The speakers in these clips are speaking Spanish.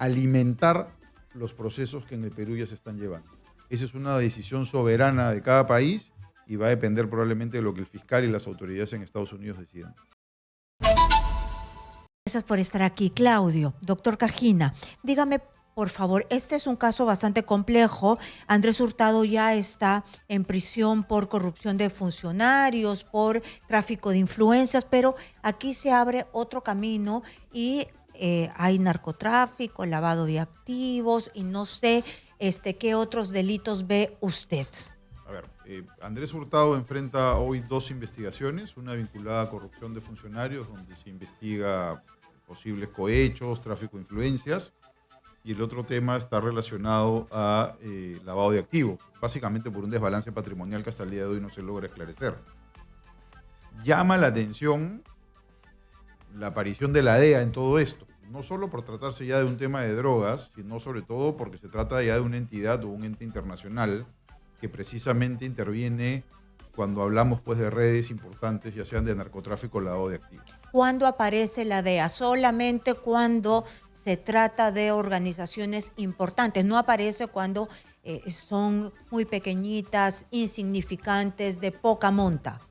alimentar los procesos que en el Perú ya se están llevando. Esa es una decisión soberana de cada país y va a depender probablemente de lo que el fiscal y las autoridades en Estados Unidos decidan. Gracias por estar aquí, Claudio. Doctor Cajina, dígame, por favor, este es un caso bastante complejo. Andrés Hurtado ya está en prisión por corrupción de funcionarios, por tráfico de influencias, pero aquí se abre otro camino y hay narcotráfico, lavado de activos y no sé qué otros delitos ve usted. A ver, Andrés Hurtado enfrenta hoy 2 investigaciones, una vinculada a corrupción de funcionarios, donde se investiga posibles cohechos, tráfico de influencias, y el otro tema está relacionado a lavado de activos, básicamente por un desbalance patrimonial que hasta el día de hoy no se logra esclarecer. Llama la atención la aparición de la DEA en todo esto, no solo por tratarse ya de un tema de drogas, sino sobre todo porque se trata ya de una entidad o un ente internacional que precisamente interviene cuando hablamos pues de redes importantes, ya sean de narcotráfico o lavado de activos. ¿Cuándo aparece la DEA? Solamente cuando se trata de organizaciones importantes. No aparece cuando son muy pequeñitas, insignificantes, de poca monta.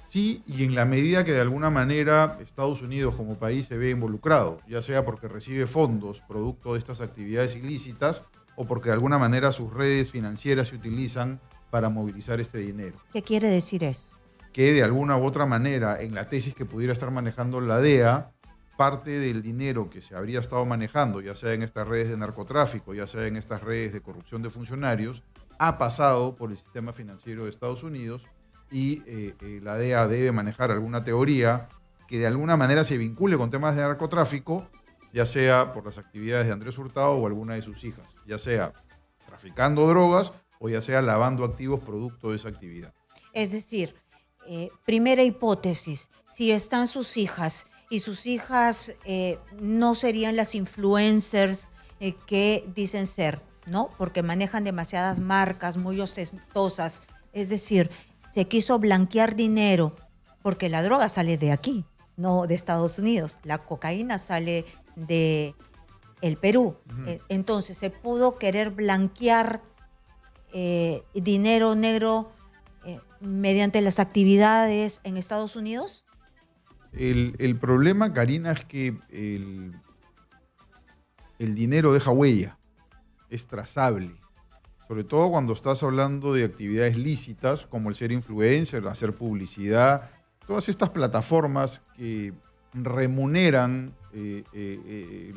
Sí, y en la medida que de alguna manera Estados Unidos como país se ve involucrado, ya sea porque recibe fondos producto de estas actividades ilícitas o porque de alguna manera sus redes financieras se utilizan para movilizar este dinero. ¿Qué quiere decir eso? Que de alguna u otra manera, en la tesis que pudiera estar manejando la DEA, parte del dinero que se habría estado manejando, ya sea en estas redes de narcotráfico, ya sea en estas redes de corrupción de funcionarios, ha pasado por el sistema financiero de Estados Unidos y la DEA debe manejar alguna teoría que de alguna manera se vincule con temas de narcotráfico, ya sea por las actividades de Andrés Hurtado o alguna de sus hijas, ya sea traficando drogas o ya sea lavando activos producto de esa actividad. Es decir, primera hipótesis, si están sus hijas y sus hijas no serían las influencers que dicen ser, ¿no? Porque manejan demasiadas marcas muy ostentosas. Es decir, se quiso blanquear dinero porque la droga sale de aquí, no de Estados Unidos. La cocaína sale de el Perú. Entonces, se pudo querer blanquear dinero negro mediante las actividades en Estados Unidos. El problema, Karina, es que el dinero deja huella, es trazable. Sobre todo cuando estás hablando de actividades lícitas como el ser influencer, hacer publicidad, todas estas plataformas que remuneran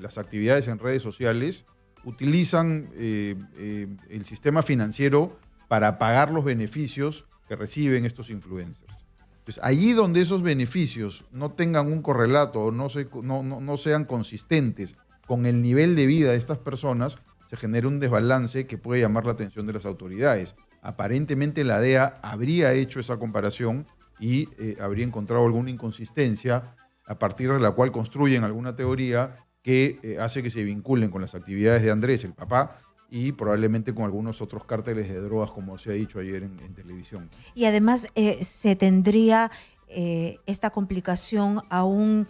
las actividades en redes sociales, utilizan el sistema financiero para pagar los beneficios que reciben estos influencers. Entonces, allí donde esos beneficios no tengan un correlato o no sean consistentes con el nivel de vida de estas personas, se genera un desbalance que puede llamar la atención de las autoridades. Aparentemente la DEA habría hecho esa comparación y habría encontrado alguna inconsistencia a partir de la cual construyen alguna teoría que hace que se vinculen con las actividades de Andrés, el papá, y probablemente con algunos otros cárteles de drogas, como se ha dicho ayer en televisión. Y además se tendría esta complicación aún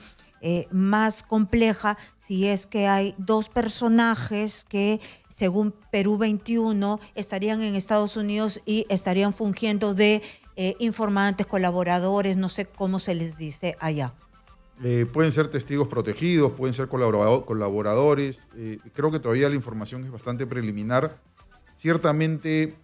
más compleja si es que hay 2 personajes que, según Perú 21, estarían en Estados Unidos y estarían fungiendo de informantes, colaboradores, no sé cómo se les dice allá. Pueden ser testigos protegidos, pueden ser colaboradores. Creo que todavía la información es bastante preliminar. Ciertamente,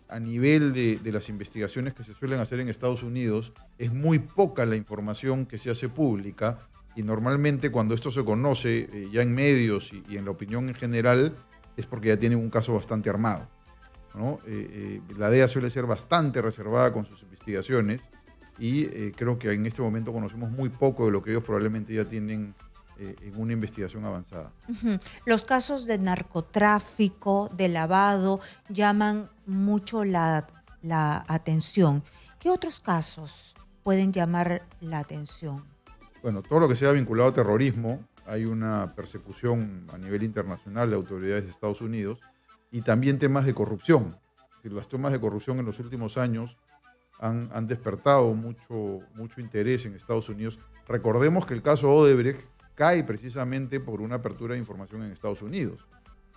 a nivel de las investigaciones que se suelen hacer en Estados Unidos, es muy poca la información que se hace pública y normalmente cuando esto se conoce ya en medios y en la opinión en general es porque ya tienen un caso bastante armado, ¿no? La DEA suele ser bastante reservada con sus investigaciones y creo que en este momento conocemos muy poco de lo que ellos probablemente ya tienen en una investigación avanzada. Los casos de narcotráfico, de lavado, llaman mucho la atención. ¿Qué otros casos pueden llamar la atención? Bueno, todo lo que sea vinculado a terrorismo, hay una persecución a nivel internacional de autoridades de Estados Unidos y también temas de corrupción. Los temas de corrupción en los últimos años han despertado mucho interés en Estados Unidos. Recordemos que el caso Odebrecht cae precisamente por una apertura de información en Estados Unidos.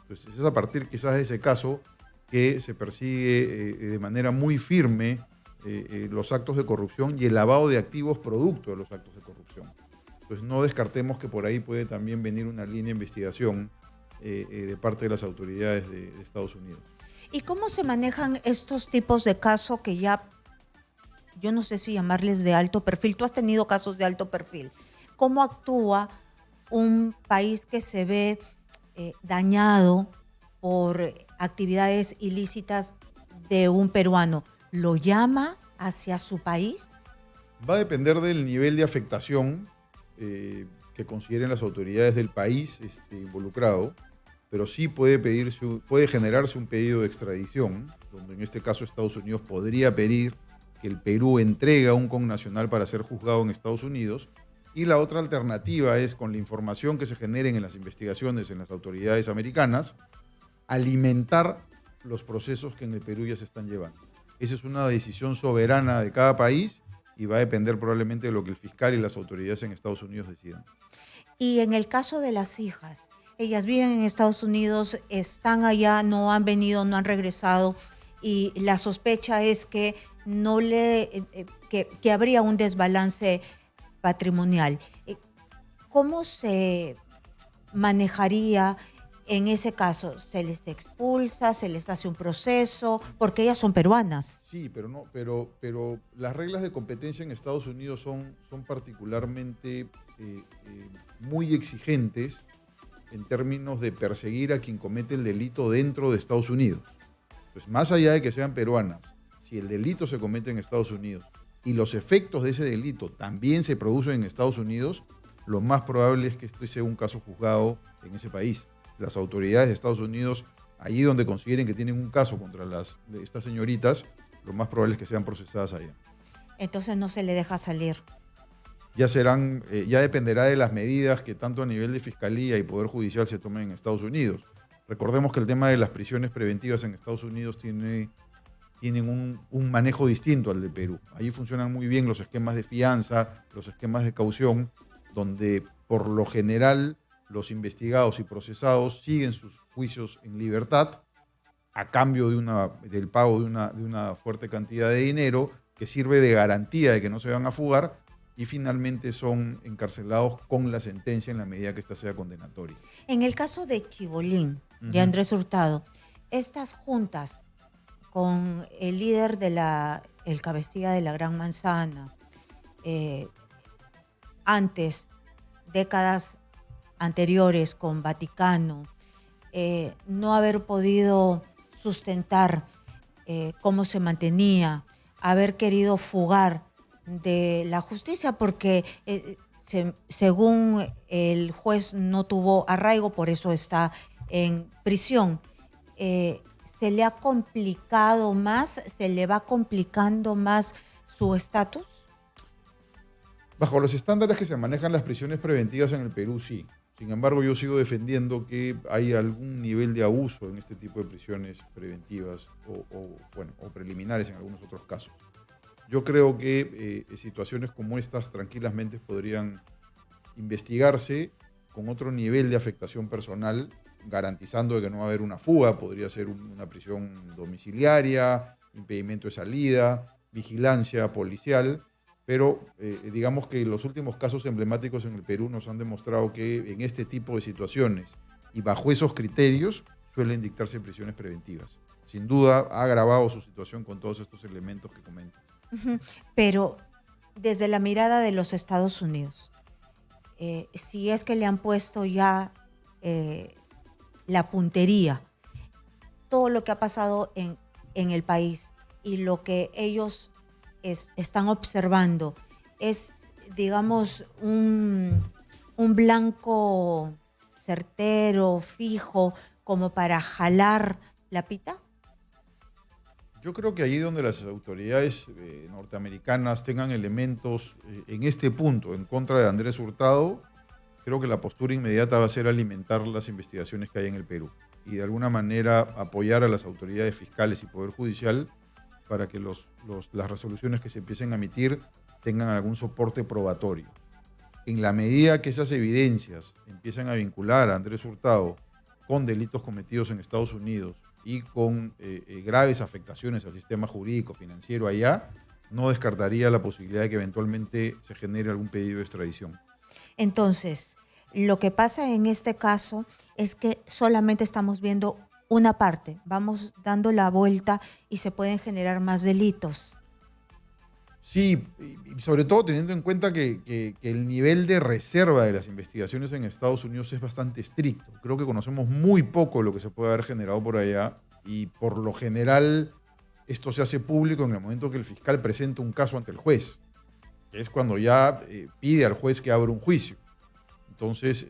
Entonces es a partir quizás de ese caso que se persigue de manera muy firme los actos de corrupción y el lavado de activos producto de los actos de corrupción. Entonces no descartemos que por ahí puede también venir una línea de investigación de parte de las autoridades de Estados Unidos. ¿Y cómo se manejan estos tipos de casos que ya, yo no sé si llamarles de alto perfil? Tú has tenido casos de alto perfil. ¿Cómo actúa un país que se ve dañado por actividades ilícitas de un peruano? ¿Lo llama hacia su país? Va a depender del nivel de afectación que consideren las autoridades del país involucrado, pero sí puede generarse un pedido de extradición, donde en este caso Estados Unidos podría pedir que el Perú entregue a un connacional para ser juzgado en Estados Unidos. Y la otra alternativa es, con la información que se generen en las investigaciones en las autoridades americanas, alimentar los procesos que en el Perú ya se están llevando. Esa es una decisión soberana de cada país y va a depender probablemente de lo que el fiscal y las autoridades en Estados Unidos decidan. Y en el caso de las hijas, ellas viven en Estados Unidos, están allá, no han venido, no han regresado, y la sospecha es que que habría un desbalance patrimonial. ¿Cómo se manejaría en ese caso? ¿Se les expulsa? ¿Se les hace un proceso? Porque ellas son peruanas. Sí, pero las reglas de competencia en Estados Unidos son particularmente muy exigentes en términos de perseguir a quien comete el delito dentro de Estados Unidos. Pues más allá de que sean peruanas, si el delito se comete en Estados Unidos y los efectos de ese delito también se producen en Estados Unidos, lo más probable es que este sea un caso juzgado en ese país. Las autoridades de Estados Unidos, allí donde consideren que tienen un caso contra estas señoritas, lo más probable es que sean procesadas allá. Entonces no se le deja salir. Ya dependerá de las medidas que tanto a nivel de Fiscalía y Poder Judicial se tomen en Estados Unidos. Recordemos que el tema de las prisiones preventivas en Estados Unidos tienen un manejo distinto al de Perú. Allí funcionan muy bien los esquemas de fianza, los esquemas de caución, donde por lo general los investigados y procesados siguen sus juicios en libertad a cambio del pago de una fuerte cantidad de dinero que sirve de garantía de que no se van a fugar, y finalmente son encarcelados con la sentencia en la medida que ésta sea condenatoria. En el caso de Chibolín, de Andrés Hurtado, estas juntas con el líder el cabecilla de la Gran Manzana, décadas anteriores con Vaticano, no haber podido sustentar cómo se mantenía, haber querido fugar de la justicia porque según el juez no tuvo arraigo, por eso está en prisión. ¿Se le ha complicado más, se le va complicando más su estatus? Bajo los estándares que se manejan las prisiones preventivas en el Perú, sí. Sin embargo, yo sigo defendiendo que hay algún nivel de abuso en este tipo de prisiones preventivas o preliminares en algunos otros casos. Yo creo que situaciones como estas tranquilamente podrían investigarse con otro nivel de afectación personal, garantizando de que no va a haber una fuga. Podría ser una prisión domiciliaria, impedimento de salida, vigilancia policial, pero digamos que los últimos casos emblemáticos en el Perú nos han demostrado que en este tipo de situaciones y bajo esos criterios suelen dictarse prisiones preventivas. Sin duda ha agravado su situación con todos estos elementos que comentas. Pero desde la mirada de los Estados Unidos, si es que le han puesto ya la puntería, todo lo que ha pasado en el país y lo que ellos están observando es, digamos, un blanco certero, fijo, como para jalar la pita. Yo creo que allí donde las autoridades norteamericanas tengan elementos en este punto en contra de Andrés Hurtado, creo que la postura inmediata va a ser alimentar las investigaciones que hay en el Perú y de alguna manera apoyar a las autoridades fiscales y Poder Judicial para que las resoluciones que se empiecen a emitir tengan algún soporte probatorio. en la medida que esas evidencias empiezan a vincular a Andrés Hurtado con delitos cometidos en Estados Unidos y con graves afectaciones al sistema jurídico financiero allá, no descartaría la posibilidad de que eventualmente se genere algún pedido de extradición. Entonces, lo que pasa en este caso es que solamente estamos viendo una parte, vamos dando la vuelta y se pueden generar más delitos. Sí, y sobre todo teniendo en cuenta que el nivel de reserva de las investigaciones en Estados Unidos es bastante estricto. Creo que conocemos muy poco de lo que se puede haber generado por allá y por lo general esto se hace público en el momento que el fiscal presenta un caso ante el juez, que es cuando ya pide al juez que abra un juicio. Entonces,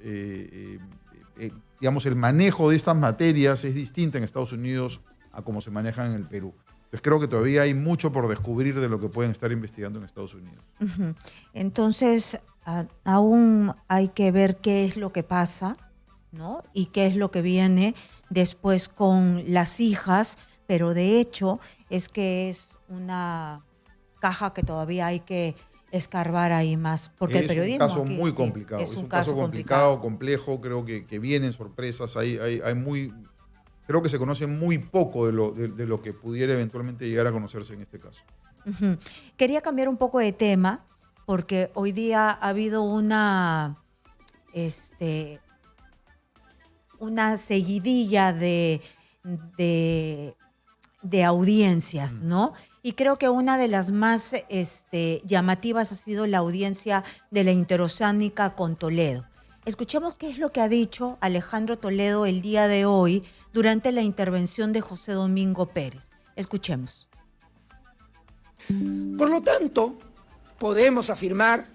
digamos, el manejo de estas materias es distinto en Estados Unidos a cómo se manejan en el Perú. Entonces creo que todavía hay mucho por descubrir de lo que pueden estar investigando en Estados Unidos. Uh-huh. Entonces, aún hay que ver qué es lo que pasa, ¿no? Y qué es lo que viene después con las hijas, pero de hecho es que es una caja que todavía hay que escarbar ahí más, porque el periodismo es un caso aquí, muy sí, complicado, es un caso complicado, complejo, creo que vienen sorpresas, creo que se conoce muy poco de lo que pudiera eventualmente llegar a conocerse en este caso. Uh-huh. Quería cambiar un poco de tema, porque hoy día ha habido una seguidilla de audiencias, ¿no? Y creo que una de las más llamativas ha sido la audiencia de la interoceánica con Toledo. Escuchemos qué es lo que ha dicho Alejandro Toledo el día de hoy durante la intervención de José Domingo Pérez. Escuchemos. Por lo tanto, podemos afirmar,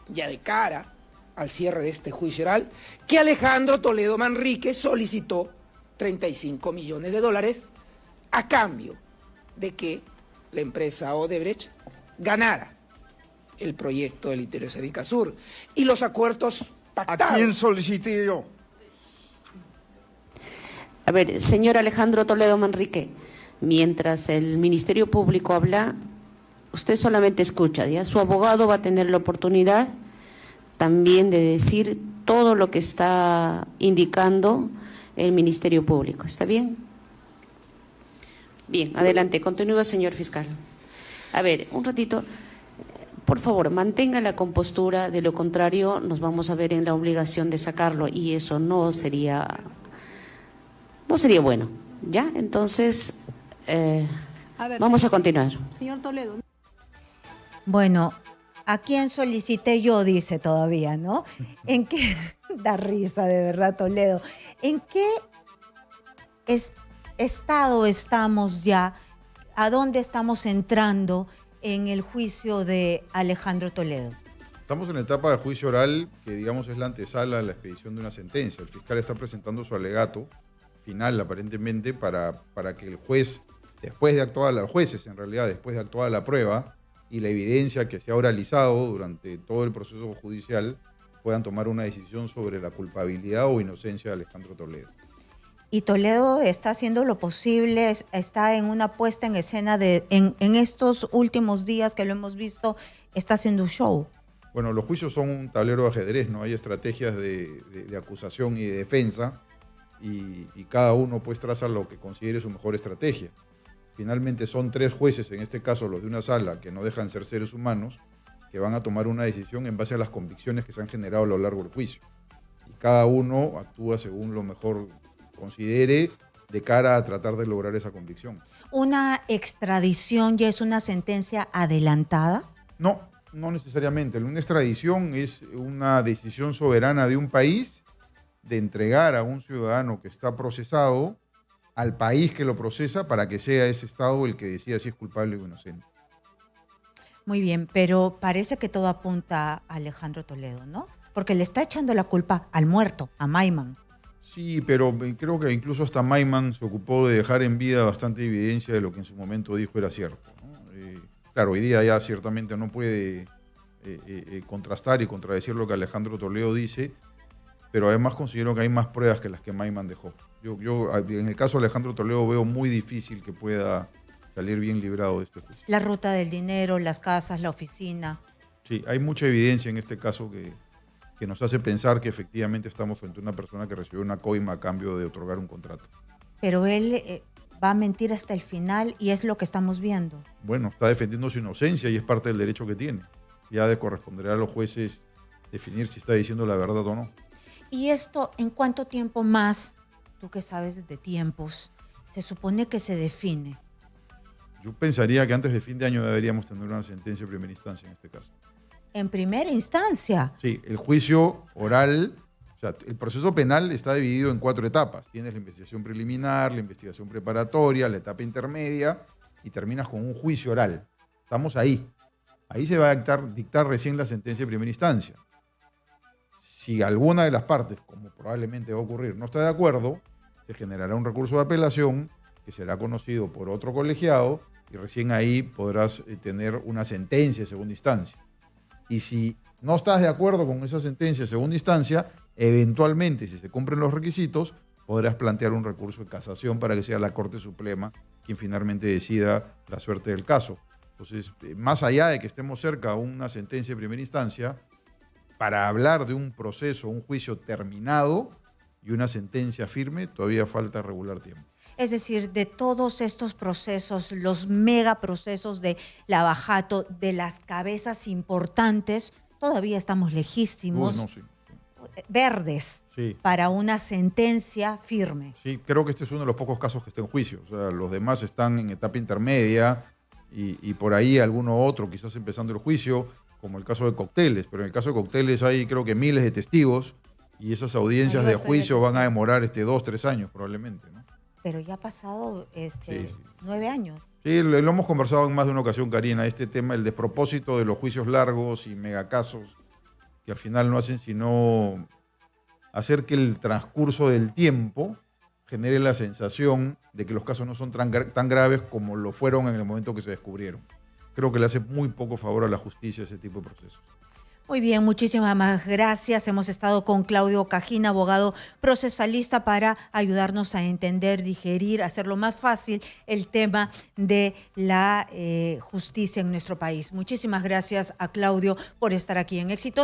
ya de cara al cierre de este juicio oral, que Alejandro Toledo Manrique solicitó $35 millones a cambio de que la empresa Odebrecht ganara el proyecto del Interoceánica Sur y los acuerdos pactados. ¿A quién solicité yo? A ver, señor Alejandro Toledo Manrique, mientras el Ministerio Público habla, usted solamente escucha, ¿ya? Su abogado va a tener la oportunidad también de decir todo lo que está indicando el Ministerio Público. ¿Está bien? Bien, adelante, continúa, señor fiscal. A ver, un ratito, por favor, mantenga la compostura, de lo contrario nos vamos a ver en la obligación de sacarlo y eso no sería bueno, ¿ya? Entonces, vamos a continuar. Señor Toledo. Bueno, ¿a quién solicité yo? Dice todavía, ¿no? ¿En qué? Da risa, de verdad, Toledo. ¿En qué estado estamos ya? ¿A dónde estamos entrando en el juicio de Alejandro Toledo? Estamos en la etapa de juicio oral, que digamos es la antesala de la expedición de una sentencia. El fiscal está presentando su alegato final, aparentemente, para que el juez, después de actuar, los jueces en realidad, después de actuar la prueba y la evidencia que se ha oralizado durante todo el proceso judicial, puedan tomar una decisión sobre la culpabilidad o inocencia de Alejandro Toledo. Y Toledo está haciendo lo posible, está en una puesta en escena en estos últimos días que lo hemos visto, está haciendo un show. Bueno, los juicios son un tablero de ajedrez, ¿no? Hay estrategias de acusación y de defensa y cada uno pues traza lo que considere su mejor estrategia. Finalmente son 3 jueces, en este caso los de una sala, que no dejan ser seres humanos, que van a tomar una decisión en base a las convicciones que se han generado a lo largo del juicio. Y cada uno actúa según lo mejor considere de cara a tratar de lograr esa convicción. ¿Una extradición ya es una sentencia adelantada? No necesariamente. Una extradición es una decisión soberana de un país de entregar a un ciudadano que está procesado al país que lo procesa para que sea ese Estado el que decida si es culpable o inocente. Muy bien, pero parece que todo apunta a Alejandro Toledo, ¿no? Porque le está echando la culpa al muerto, a Maiman. Sí, pero creo que incluso hasta Maiman se ocupó de dejar en vida bastante evidencia de lo que en su momento dijo era cierto, ¿no? Claro, hoy día ya ciertamente no puede contrastar y contradecir lo que Alejandro Toledo dice, pero además considero que hay más pruebas que las que Maiman dejó. Yo en el caso de Alejandro Toledo veo muy difícil que pueda salir bien librado de este juicio. La ruta del dinero, las casas, la oficina. Sí, hay mucha evidencia en este caso que nos hace pensar que efectivamente estamos frente a una persona que recibió una coima a cambio de otorgar un contrato. Pero él va a mentir hasta el final y es lo que estamos viendo. Bueno, está defendiendo su inocencia y es parte del derecho que tiene. Ya corresponderá a los jueces definir si está diciendo la verdad o no. ¿Y esto en cuánto tiempo más, tú que sabes de tiempos, se supone que se define? Yo pensaría que antes de fin de año deberíamos tener una sentencia de primera instancia en este caso. En primera instancia. Sí, el juicio oral, o sea, el proceso penal está dividido en 4 etapas. Tienes la investigación preliminar, la investigación preparatoria, la etapa intermedia y terminas con un juicio oral. Estamos ahí. Ahí se va a dictar recién la sentencia de primera instancia. Si alguna de las partes, como probablemente va a ocurrir, no está de acuerdo, se generará un recurso de apelación que será conocido por otro colegiado y recién ahí podrás tener una sentencia de segunda instancia. Y si no estás de acuerdo con esa sentencia de segunda instancia, eventualmente, si se cumplen los requisitos, podrás plantear un recurso de casación para que sea la Corte Suprema quien finalmente decida la suerte del caso. Entonces, más allá de que estemos cerca a una sentencia de primera instancia, para hablar de un proceso, un juicio terminado y una sentencia firme, todavía falta regular tiempo. Es decir, de todos estos procesos, los megaprocesos de Lavajato, de las cabezas importantes, todavía estamos lejísimos, No, sí. verdes, Sí. para una sentencia firme. Sí, creo que este es uno de los pocos casos que está en juicio. O sea, los demás están en etapa intermedia y por ahí alguno otro quizás empezando el juicio, como el caso de Cócteles. Pero en el caso de Cócteles hay creo que miles de testigos y esas audiencias Ahí de va a ser juicio el van a testigo. demorar 2, 3 años probablemente, ¿no? Pero ya ha pasado Sí. 9 años. Sí, lo hemos conversado en más de una ocasión, Karina, este tema, el despropósito de los juicios largos y megacasos que al final no hacen sino hacer que el transcurso del tiempo genere la sensación de que los casos no son tan graves como lo fueron en el momento que se descubrieron. Creo que le hace muy poco favor a la justicia ese tipo de procesos. Muy bien, muchísimas más gracias. Hemos estado con Claudio Cajín, abogado procesalista, para ayudarnos a entender, digerir, hacerlo más fácil el tema de la justicia en nuestro país. Muchísimas gracias a Claudio por estar aquí en Éxitos.